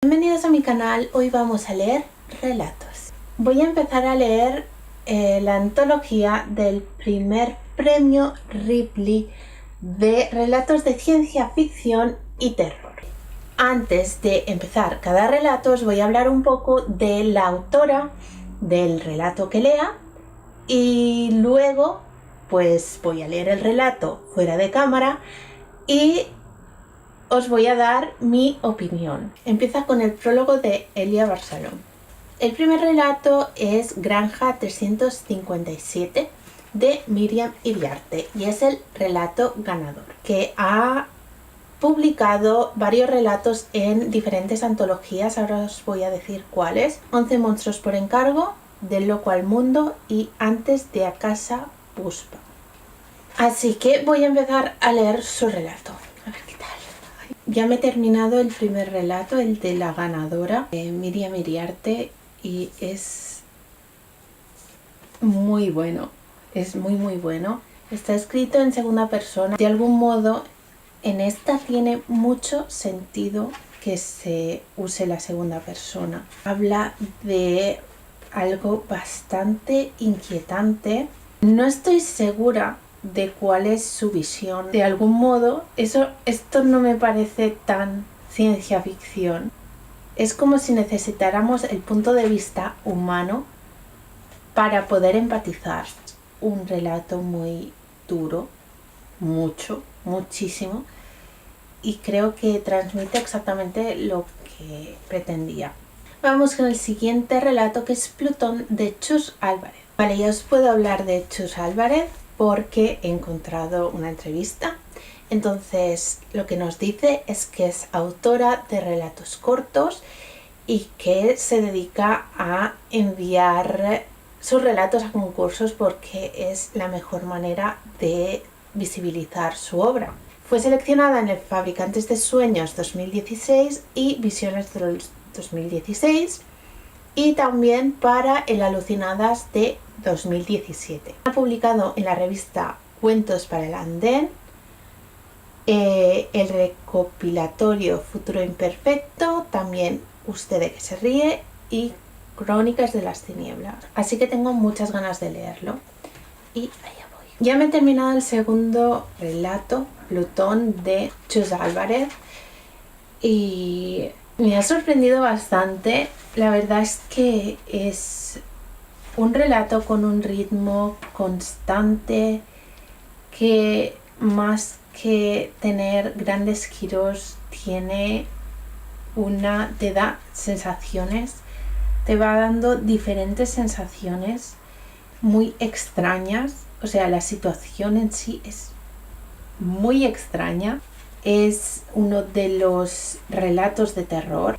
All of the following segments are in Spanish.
Bienvenidos a mi canal. Hoy vamos a leer relatos. Voy a empezar a leer la antología del primer premio Ripley de relatos de ciencia ficción y terror. Antes de empezar cada relato os voy a hablar un poco de la autora del relato que lea y luego pues voy a leer el relato fuera de cámara y os voy a dar mi opinión. Empieza con el prólogo de Elia Barceló. El primer relato es Granja 357 de Miriam Iriarte y es el relato ganador, que ha publicado varios relatos en diferentes antologías. Ahora os voy a decir cuáles: 11 monstruos por encargo, Del loco al mundo y Antes de a casa Puspa. Así que voy a empezar a leer su relato. A ver qué tal. Ya me he terminado el primer relato, el de la ganadora, Miriam Iriarte, y es muy bueno, es muy bueno. Está escrito en segunda persona. De algún modo, en esta tiene mucho sentido que se use la segunda persona. Habla de algo bastante inquietante. No estoy segura de cuál es su visión. De algún modo, esto no me parece tan ciencia ficción. Es como si necesitáramos el punto de vista humano para poder empatizar. Un relato muy duro, muchísimo, y creo que transmite exactamente lo que pretendía. Vamos con el siguiente relato, que es Plutón de Chus Álvarez. Vale, ya os puedo hablar de Chus Álvarez porque he encontrado una entrevista. Entonces, lo que nos dice es que es autora de relatos cortos y que se dedica a enviar sus relatos a concursos porque es la mejor manera de visibilizar su obra. Fue seleccionada en el Fabricantes de Sueños 2016 y Visiones del 2016 y también para el Alucinadas de 2017. Ha publicado en la revista Cuentos para el Andén, el recopilatorio Futuro Imperfecto, también Usted de que se ríe y Crónicas de las Tinieblas. Así que tengo muchas ganas de leerlo y allá voy. Ya me he terminado el segundo relato, Plutón de Chus Álvarez, y me ha sorprendido bastante. La verdad es que es un relato con un ritmo constante que, más que tener grandes giros, te da sensaciones, te va dando diferentes sensaciones muy extrañas. O sea, la situación en sí es muy extraña. Es uno de los relatos de terror.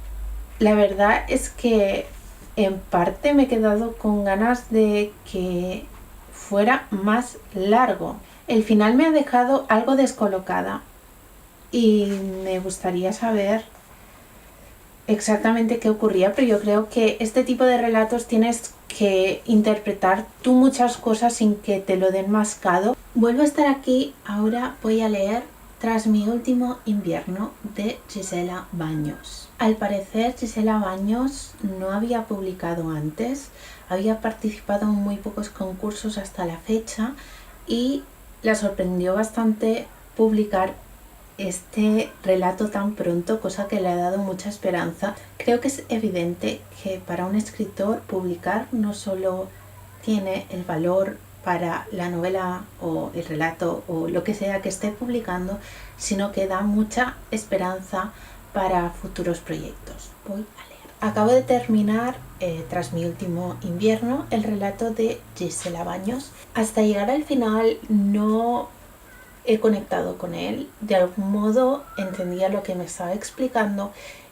La verdad es que en parte me he quedado con ganas de que fuera más largo. El final me ha dejado algo descolocada y me gustaría saber exactamente qué ocurría, pero yo creo que este tipo de relatos tienes que interpretar tú muchas cosas sin que te lo den mascado. Vuelvo a estar aquí. Ahora voy a leer Tras mi último invierno de Gisela Baños. Al parecer Gisela Baños no había publicado antes, había participado en muy pocos concursos hasta la fecha y la sorprendió bastante publicar este relato tan pronto, cosa que le ha dado mucha esperanza. Creo que es evidente que para un escritor publicar no solo tiene el valor para la novela o el relato o lo que sea que esté publicando, sino que da mucha esperanza para futuros proyectos. Voy a leer. Acabo de terminar, Tras mi último invierno, el relato de Gisela Baños. Hasta llegar al final no he conectado con él. De algún modo entendía lo que me estaba explicando.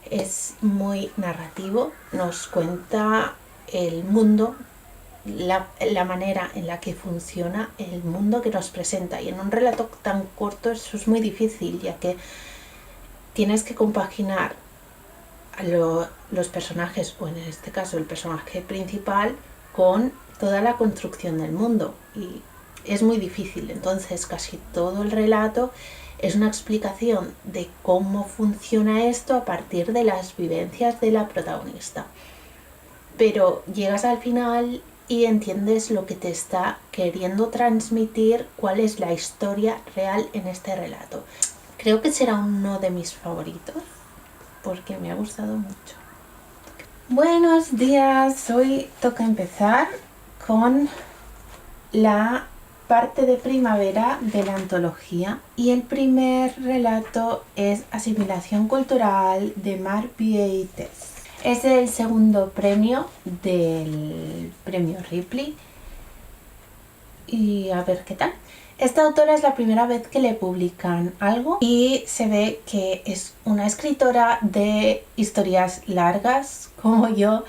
Es muy narrativo, nos cuenta el mundo, la manera en la que funciona el mundo que nos presenta, y en un relato tan corto eso es muy difícil, ya que tienes que compaginar a los personajes, o en este caso el personaje principal, con toda la construcción del mundo, y es muy difícil. Entonces casi todo el relato es una explicación de cómo funciona esto a partir de las vivencias de la protagonista. Pero llegas al final y entiendes lo que te está queriendo transmitir, cuál es la historia real en este relato. Creo que será uno de mis favoritos porque me ha gustado mucho. Buenos días, hoy toca empezar con la parte de primavera de la antología y el primer relato es Asimilación cultural de Mar Vietes. Es el segundo premio del premio Ripley y a ver qué tal. Esta autora es la primera vez que le publican algo y se ve que es una escritora de historias largas como yo.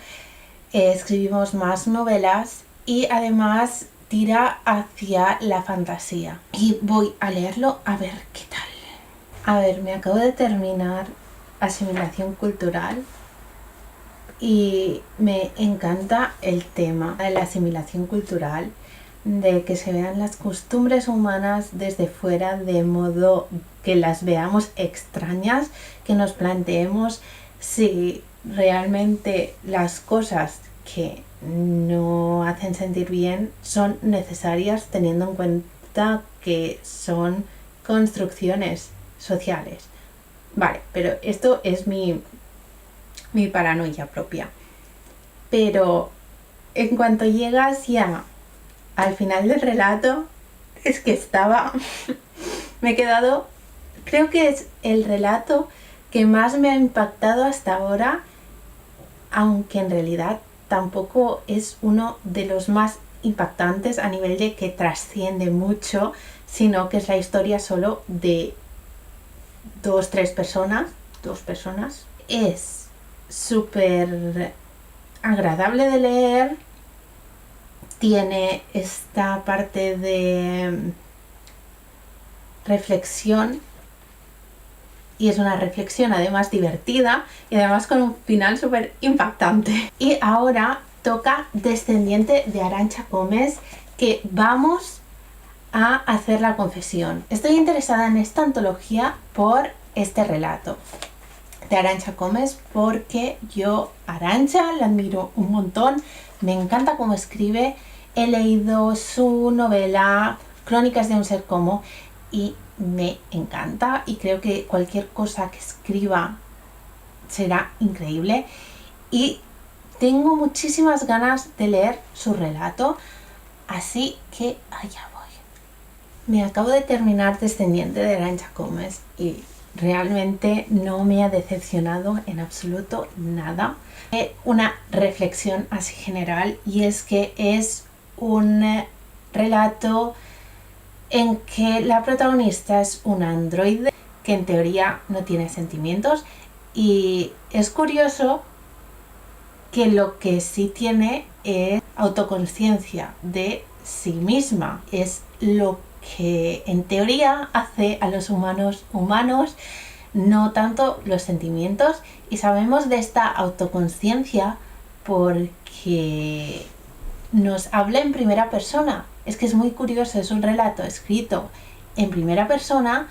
Escribimos más novelas y además tira hacia la fantasía. Y voy a leerlo a ver qué tal. A ver, me acabo de terminar Asimilación cultural y me encanta el tema de la asimilación cultural, de que se vean las costumbres humanas desde fuera, de modo que las veamos extrañas, que nos planteemos si realmente las cosas que no hacen sentir bien son necesarias, teniendo en cuenta que son construcciones sociales. Vale, pero esto es mi paranoia propia. Pero en cuanto llegas ya al final del relato, es que me he quedado, creo que es el relato que más me ha impactado hasta ahora, aunque en realidad tampoco es uno de los más impactantes a nivel de que trasciende mucho, sino que es la historia solo de dos personas. Es súper agradable de leer. Tiene esta parte de reflexión y es una reflexión además divertida y además con un final súper impactante. Y ahora toca Descendiente de Arantxa Comes, que vamos a hacer la confesión. Estoy interesada en esta antología por este relato de Arantxa Comes porque yo Arantxa la admiro un montón, me encanta cómo escribe. He leído su novela Crónicas de un ser como y me encanta y creo que cualquier cosa que escriba será increíble y tengo muchísimas ganas de leer su relato, así que allá voy. Me acabo de terminar Descendiente de Arantxa Comes y realmente no me ha decepcionado en absoluto nada. Una reflexión así general, y es que es un relato en que la protagonista es un androide que en teoría no tiene sentimientos, y es curioso que lo que sí tiene es autoconsciencia de sí misma. Es lo que en teoría hace a los humanos, no tanto los sentimientos, y sabemos de esta autoconsciencia porque nos habla en primera persona. Es que es muy curioso, es un relato escrito en primera persona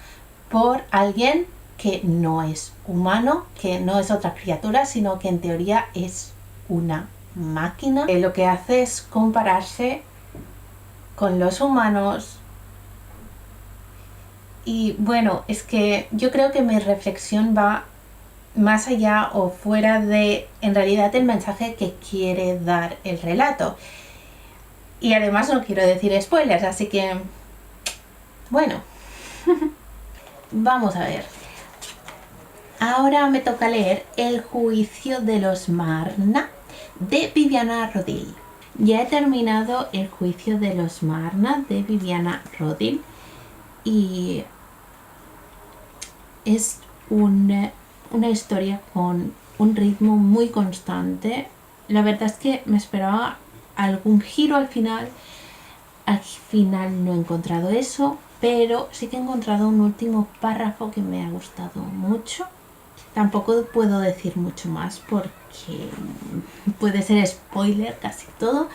por alguien que no es humano, que no es otra criatura, sino que en teoría es una máquina. Lo que hace es compararse con los humanos. Y bueno, es que yo creo que mi reflexión va más allá o fuera de, en realidad, el mensaje que quiere dar el relato. Y además no quiero decir spoilers, así que, bueno, vamos a ver. Ahora me toca leer El juicio de los Marna de Viviana Rodil. Ya he terminado El juicio de los Marna de Viviana Rodil y es una historia con un ritmo muy constante. La verdad es que me esperaba algún giro al final. Al final no he encontrado eso, pero sí que he encontrado un último párrafo que me ha gustado mucho. Tampoco puedo decir mucho más porque puede ser spoiler casi todo,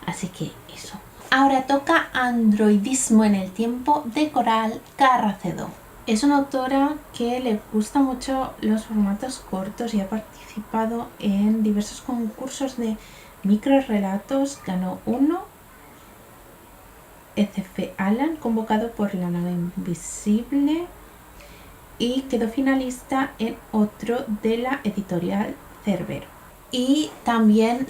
así que eso. Ahora toca Androidismo en el tiempo de Coral Carracedo. Es una autora que le gusta mucho los formatos cortos y ha participado en diversos concursos de microrelatos. Ganó uno, E.C.F. Allan, convocado por La Nave Invisible, y quedó finalista en otro de la editorial Cerbero. Y también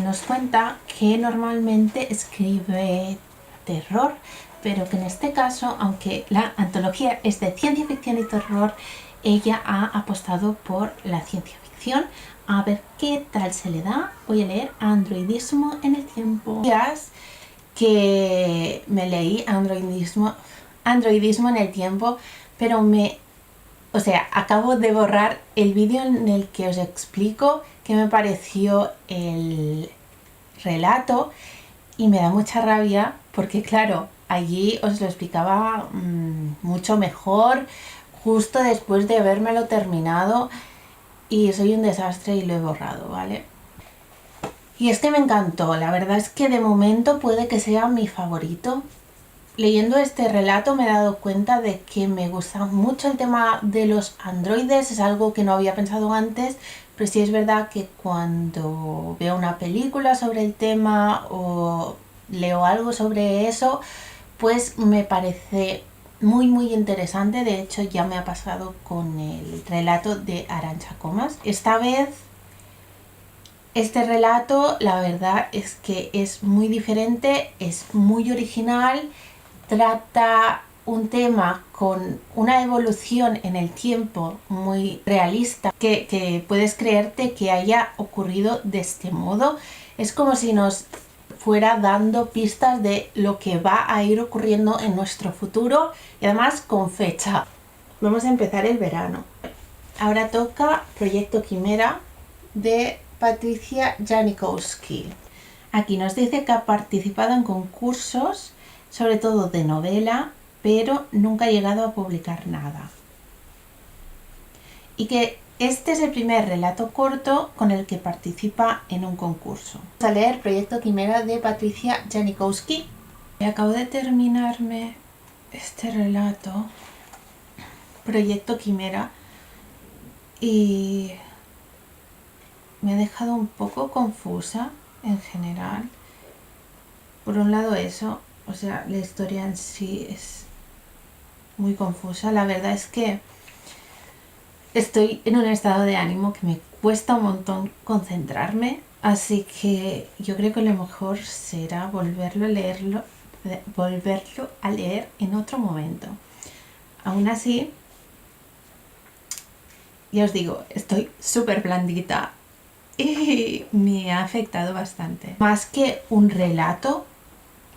nos cuenta que normalmente escribe terror, pero que en este caso, aunque la antología es de ciencia ficción y terror, ella ha apostado por la ciencia ficción. A ver qué tal se le da. Voy a leer Androidismo en el tiempo. Que me leí Androidismo en el tiempo, pero acabo de borrar el vídeo en el que os explico qué me pareció el relato, y me da mucha rabia porque, claro, allí os lo explicaba mucho mejor justo después de habérmelo terminado, y soy un desastre y lo he borrado, ¿vale? Y es que me encantó, la verdad es que de momento puede que sea mi favorito. Leyendo este relato me he dado cuenta de que me gusta mucho el tema de los androides, es algo que no había pensado antes, pero sí es verdad que cuando veo una película sobre el tema o leo algo sobre eso, pues me parece muy interesante. De hecho, ya me ha pasado con el relato de Arantxa Comas. Esta vez este relato, la verdad es que es muy diferente, es muy original. Trata un tema con una evolución en el tiempo muy realista, que puedes creerte que haya ocurrido de este modo. Es como si nos fuera dando pistas de lo que va a ir ocurriendo en nuestro futuro, y además con fecha. Vamos a empezar el verano. Ahora toca Proyecto Quimera de Patricia Janikowski. Aquí nos dice que ha participado en concursos, sobre todo de novela, pero nunca ha llegado a publicar nada. Y que este es el primer relato corto con el que participa en un concurso. Vamos a leer Proyecto Quimera de Patricia Janikowski. Acabo de terminarme este relato, Proyecto Quimera, y me ha dejado un poco confusa en general. Por un lado eso, la historia en sí es muy confusa. La verdad es que estoy en un estado de ánimo que me cuesta un montón concentrarme, así que yo creo que lo mejor será volverlo a leer en otro momento. Aún así, ya os digo, estoy súper blandita y me ha afectado bastante. Más que un relato,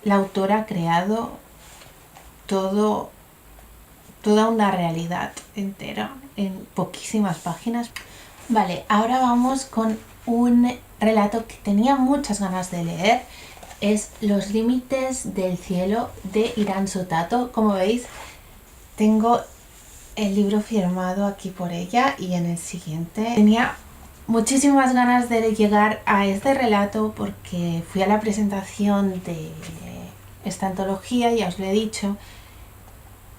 la autora ha creado toda una realidad entera en poquísimas páginas. Vale, ahora vamos con un relato que tenía muchas ganas de leer. Es Los límites del cielo de Iran Sotato. Como veis, tengo el libro firmado aquí por ella, y en el siguiente tenía muchísimas ganas de llegar a este relato porque fui a la presentación de esta antología, ya os lo he dicho,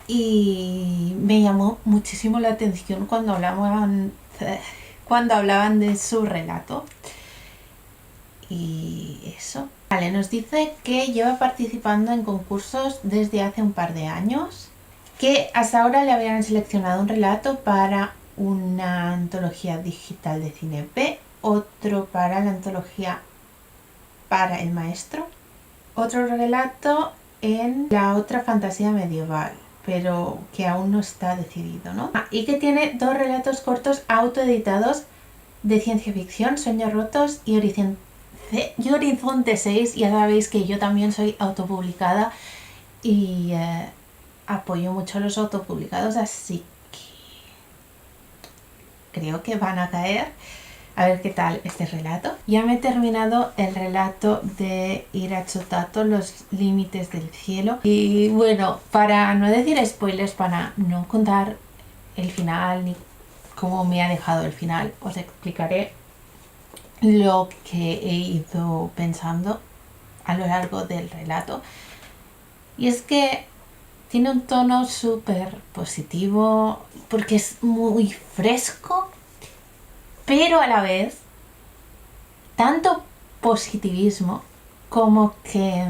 y me llamó muchísimo la atención cuando hablaban de su relato. Y eso. Vale, nos dice que lleva participando en concursos desde hace un par de años, que hasta ahora le habían seleccionado un relato para una antología digital de cine B, otro para la antología Para el Maestro, otro relato en la otra fantasía medieval, pero que aún no está decidido, ¿no? Y que tiene 2 relatos cortos autoeditados de ciencia ficción, Sueños Rotos y Horizonte 6. Ya sabéis que yo también soy autopublicada y apoyo mucho a los autopublicados, así que creo que van a caer. A ver qué tal este relato. Ya me he terminado el relato de Iran Sotato, Los límites del cielo. Y bueno, para no decir spoilers, para no contar el final ni cómo me ha dejado el final, os explicaré lo que he ido pensando a lo largo del relato. Y es que Tiene un tono súper positivo porque es muy fresco, pero a la vez tanto positivismo como que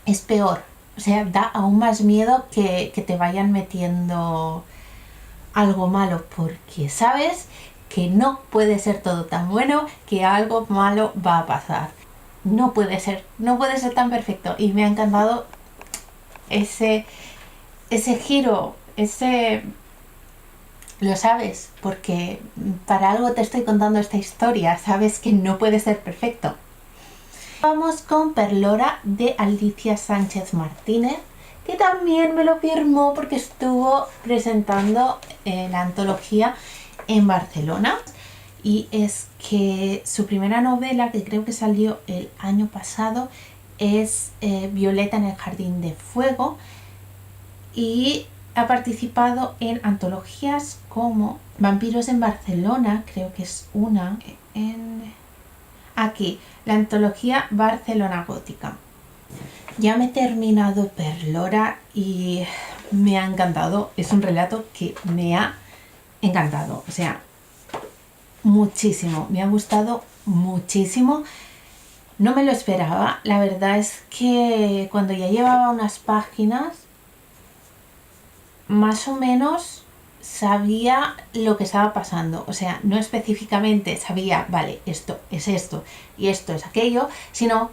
es peor. O sea, da aún más miedo que te vayan metiendo algo malo, porque sabes que no puede ser todo tan bueno, que algo malo va a pasar. No puede ser tan perfecto. Y me ha encantado ese giro, lo sabes, porque para algo te estoy contando esta historia, sabes que no puede ser perfecto. Vamos con Perlora de Alicia Sánchez Martínez, que también me lo firmó porque estuvo presentando la antología en Barcelona. Y es que su primera novela, que creo que salió el año pasado, es Violeta en el Jardín de Fuego, y ha participado en antologías como Vampiros en Barcelona, creo que es una, aquí, la antología Barcelona Gótica. Ya me he terminado Perlora y me ha encantado. Es un relato que me ha encantado, o sea, muchísimo, me ha gustado muchísimo. No me lo esperaba, la verdad es que cuando ya llevaba unas páginas, más o menos sabía lo que estaba pasando. O sea, no específicamente sabía, vale, esto es esto y esto es aquello, sino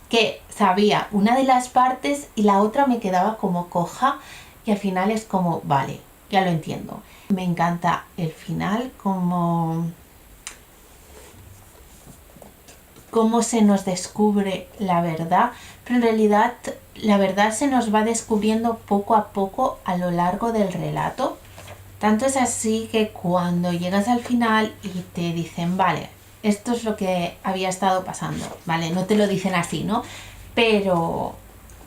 que sabía una de las partes y la otra me quedaba como coja, y al final es como, vale, ya lo entiendo. Me encanta el final, cómo se nos descubre la verdad, pero en realidad la verdad se nos va descubriendo poco a poco a lo largo del relato. Tanto es así que cuando llegas al final y te dicen, vale, esto es lo que había estado pasando, vale, no te lo dicen así, ¿no? Pero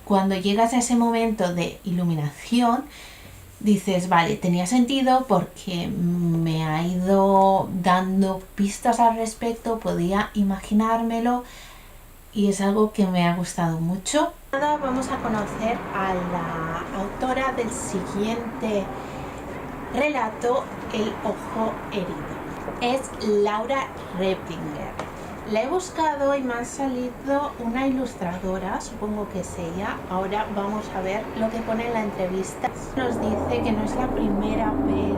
cuando llegas a ese momento de iluminación, dices, vale, tenía sentido porque me ha ido dando pistas al respecto, podía imaginármelo y es algo que me ha gustado mucho. Ahora vamos a conocer a la autora del siguiente relato, El ojo herido. Es Laura Replinger. La he buscado y me ha salido una ilustradora, supongo que es ella. Ahora vamos a ver lo que pone en la entrevista. Nos dice que no es la primera vez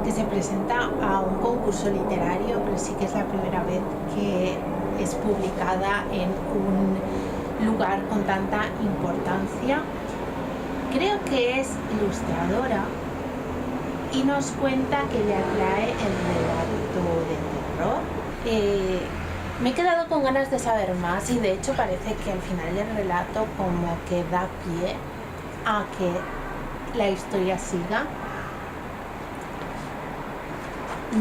que se presenta a un concurso literario, pero sí que es la primera vez que es publicada en un lugar con tanta importancia. Creo que es ilustradora y nos cuenta que le atrae el relato de terror. Me he quedado con ganas de saber más y de hecho parece que al final del relato como que da pie a que la historia siga.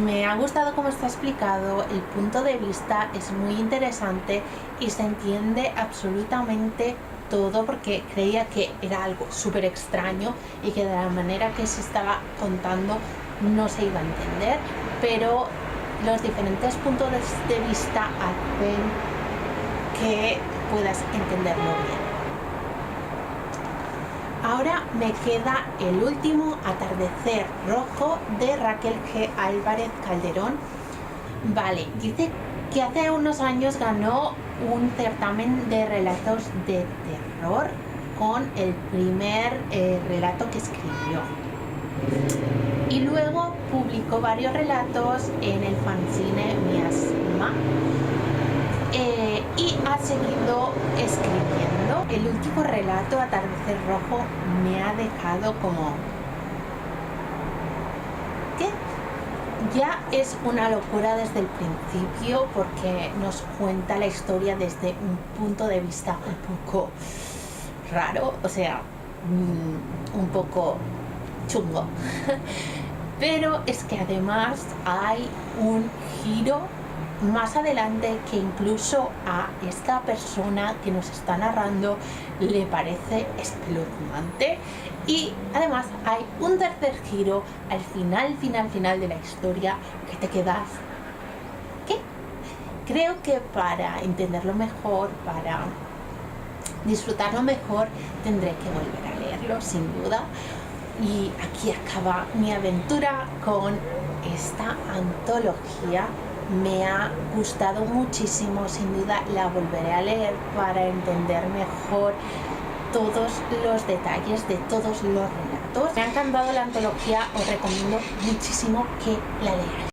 Me ha gustado cómo está explicado, el punto de vista es muy interesante y se entiende absolutamente todo, porque creía que era algo súper extraño y que de la manera que se estaba contando no se iba a entender, pero los diferentes puntos de vista hacen que puedas entenderlo bien. Ahora me queda el último, Atardecer Rojo, de Raquel G. Álvarez Calderón. Vale, dice que hace unos años ganó un certamen de relatos de terror con el primer relato que escribió. Y luego publicó varios relatos en el fanzine Miasma. Y ha seguido escribiendo. El último relato, Atardecer Rojo, me ha dejado como... ¿qué? Ya es una locura desde el principio, porque nos cuenta la historia desde un punto de vista un poco raro, o sea, un poco chungo. Pero es que además hay un giro más adelante que incluso a esta persona que nos está narrando le parece espeluznante, y además hay un tercer giro al final de la historia que te quedas ¿qué? Creo que para entenderlo mejor, para disfrutarlo mejor, tendré que volver a leerlo sin duda. Y aquí acaba mi aventura con esta antología. Me ha gustado muchísimo, sin duda la volveré a leer para entender mejor todos los detalles de todos los relatos. Me ha encantado la antología, os recomiendo muchísimo que la leáis.